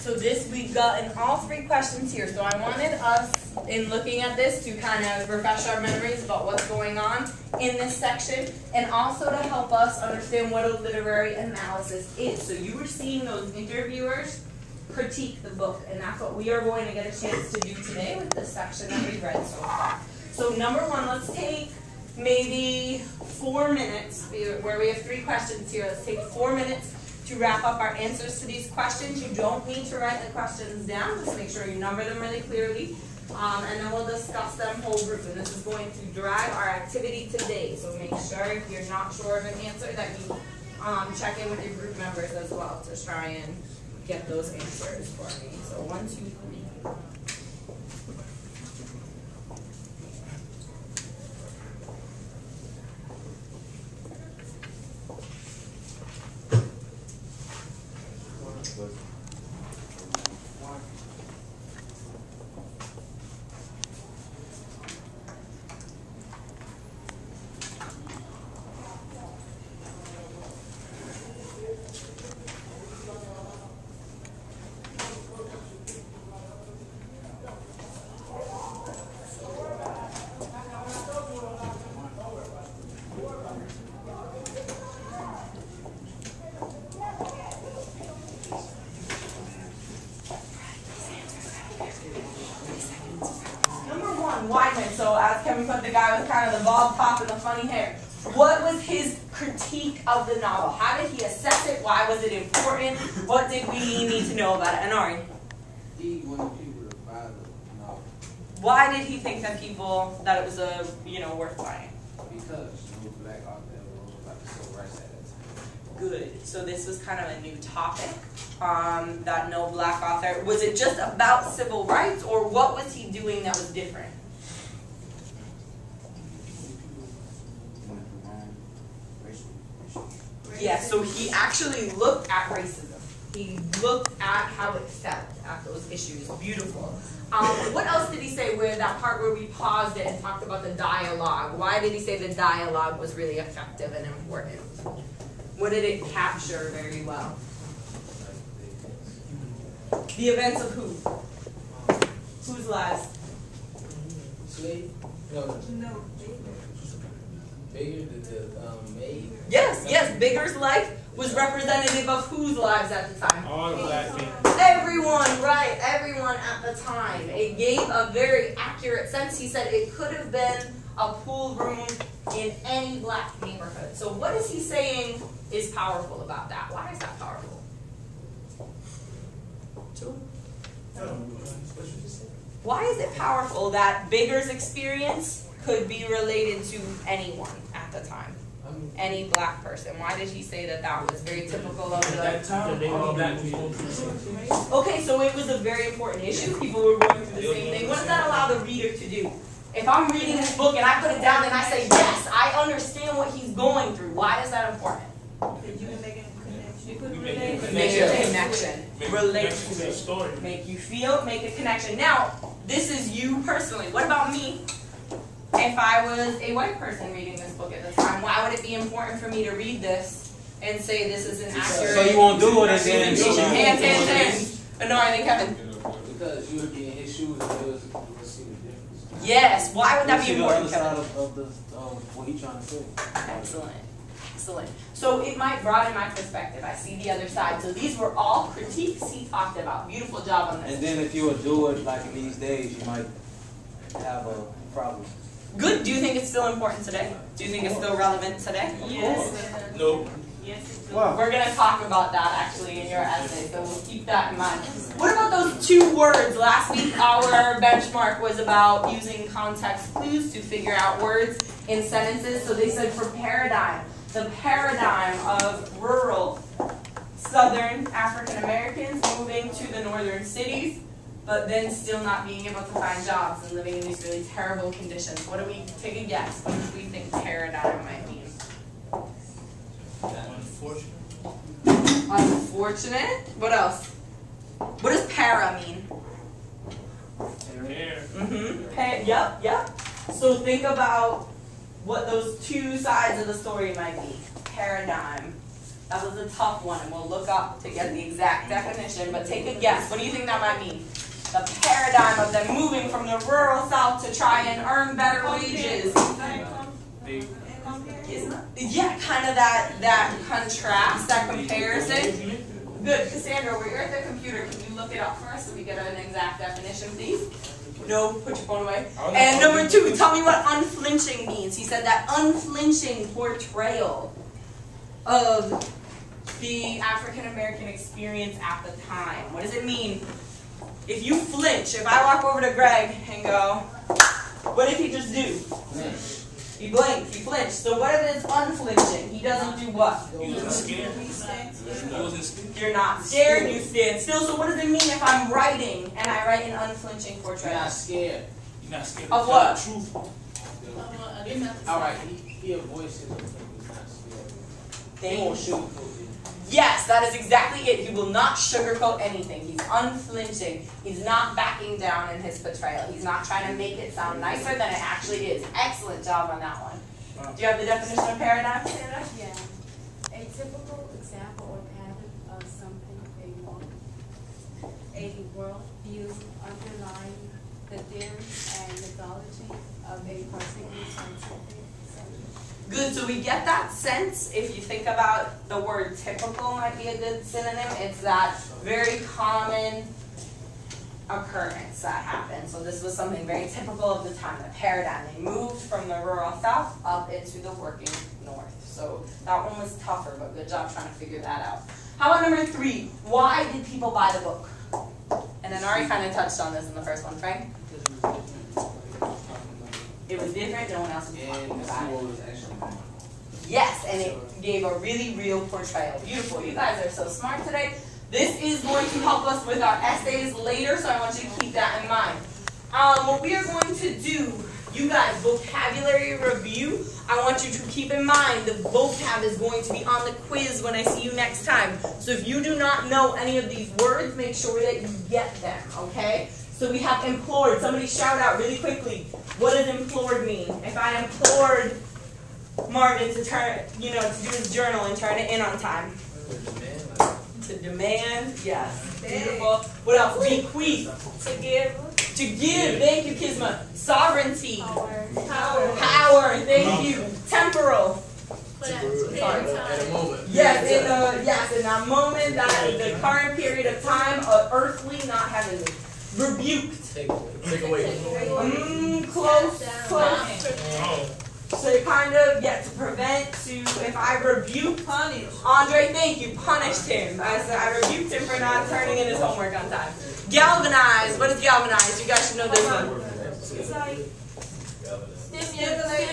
So this, we've gotten all three questions here. So I wanted us, in looking at this, to kind of refresh our memories about what's going on in this section, and also to help us understand what a literary analysis is. So you were seeing those interviewers critique the book, and that's what we are going to get a chance to do today with this section that we've read so far. So number one, let's take maybe 4 minutes, where we have three questions here. Let's take 4 minutes to wrap up our answers to these questions. You don't need to write the questions down. Just make sure you number them really clearly. And then we'll discuss them whole group. And this is going to drive our activity today. So make sure if you're not sure of an answer that you check in with your group members as well to try and get those answers for me. So 1, 2, 3. So as Kevin put, the guy with kind of the bald top and the funny hair. What was his critique of the novel? How did he assess it? Why was it important? What did we need to know about it? Anari? He wanted people to buy the novel. Why did he think that it was worth buying? Because no black author wrote about the civil rights at that time. Good. So this was kind of a new topic. That no black author. Was it just about civil rights, or what was he doing that was different? Yeah, so he actually looked at racism. He looked at how it felt at those issues. Beautiful. What else did he say where that part where we paused it and talked about the dialogue? Why did he say the dialogue was really effective and important? What did it capture very well? The events of who? Whose lives? Slave? No. Bigger, the maid? Yes, Bigger's life was representative of whose lives at the time? All the black people. Everyone, right, everyone at the time. It gave a very accurate sense. He said it could have been a pool room in any black neighborhood. So what is he saying is powerful about that? Why is that powerful? Why is it powerful that Bigger's experience could be related to anyone at the time? Any black person. Why did he say that was very typical of That time, all black people. Okay, so it was a very important issue. People were going through the same thing. What does that allow the reader to do? If I'm reading this book and I put it down and I say, yes, I understand what he's going through, why is that important? You can make a connection. Make a connection. Relate to the it. story. Make you feel, make a connection. Now, this is you personally. What about me? If I was a white person reading this book at this time, why would it be important for me to read this and say this is an accurate... So you won't do it and then... Hands. No, I think Kevin. Because you would be in his shoes and you would see the difference. Yes, why would that be important, The other Kevin? side of what he's trying to say. Excellent. So it might broaden my perspective. I see the other side. So these were all critiques he talked about. Beautiful job on this. And then if you would do it like in these days, you might have a problem. Good. Do you think it's still important today? Do you think it's still relevant today? Yes. No. Yes. Wow. We're going to talk about that actually in your essay, so we'll keep that in mind. What about those 2 words? Last week our benchmark was about using context clues to figure out words in sentences. So they said for paradigm, the paradigm of rural Southern African Americans moving to the northern cities, but then still not being able to find jobs and living in these really terrible conditions. What do we take a guess? What do we think paradigm might mean? Unfortunate. Unfortunate. What else? What does para mean? Hair. Yep. So think about what those 2 sides of the story might be. Paradigm. That was a tough one, and we'll look up to get the exact definition, but take a guess. What do you think that might mean? The paradigm of them moving from the rural South to try and earn better wages. Yeah, kind of that contrast, that comparison. Good. Cassandra, we're at the computer. Can you look it up for us so we get an exact definition, please? No, put your phone away. And number 2, tell me what unflinching means. He said that unflinching portrayal of the African American experience at the time. What does it mean? If you flinch, if I walk over to Greg and go, what did he just do? He blinked, he flinched. So what if it's unflinching? He doesn't do what? He wasn't scared. You're not scared, you stand still. So what does it mean if I'm writing and I write an unflinching You're portrait? not scared. You're not scared Of what? tell the truth. Alright, he voices. He's not scared. He won't shoot. Yes, that is exactly it. He will not sugarcoat anything. He's unflinching. He's not backing down in his portrayal. He's not trying to make it sound nicer than it actually is. Excellent job on that one. Do you have the definition of paradigm, Sandra? Yeah. A typical example or pattern of something they want. A worldview underlying the theory and methodology of a particular scientific subject. Good, so we get that sense. If you think about the word typical might be a good synonym. It's that very common occurrence that happened. So this was something very typical of the time, the paradigm. They moved from the rural South up into the working North. So that one was tougher, but good job trying to figure that out. How about number 3? Why did people buy the book? And then Ari kind of touched on this in the first one, Frank. It was different, no one else was talking And about what it. was actually going on. Yes, and it gave a really real portrayal. Beautiful. You guys are so smart today. This is going to help us with our essays later, so I want you to keep that in mind. What we are going to do, you guys, vocabulary review, I want you to keep in mind the vocab is going to be on the quiz when I see you next time. So if you do not know any of these words, make sure that you get them, okay? So we have implored. Somebody shout out really quickly. What does implored mean? If I implored Marvin to turn, to do his journal and turn it in on time. To demand, yes. Beautiful. What else? Bequeath. To give. To give. Thank you, Kisma. Sovereignty. Power. Thank you. Temporal. Yes, in that moment, that the current period of time, earthly, not heavenly. Rebuked. Take away. Close. So kind of, to prevent, if I rebuke, Punish. Andre, thank you, punished him. I rebuked him for not turning in his homework on time. Galvanize, what is galvanize? You guys should know this one. It's like Stimulate.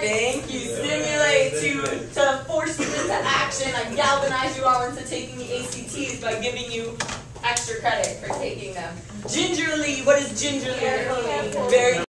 Thank you, stimulate, to force you into action. I galvanize you all into taking the ACTs by giving you extra credit for taking them. Gingerly, what is gingerly? Very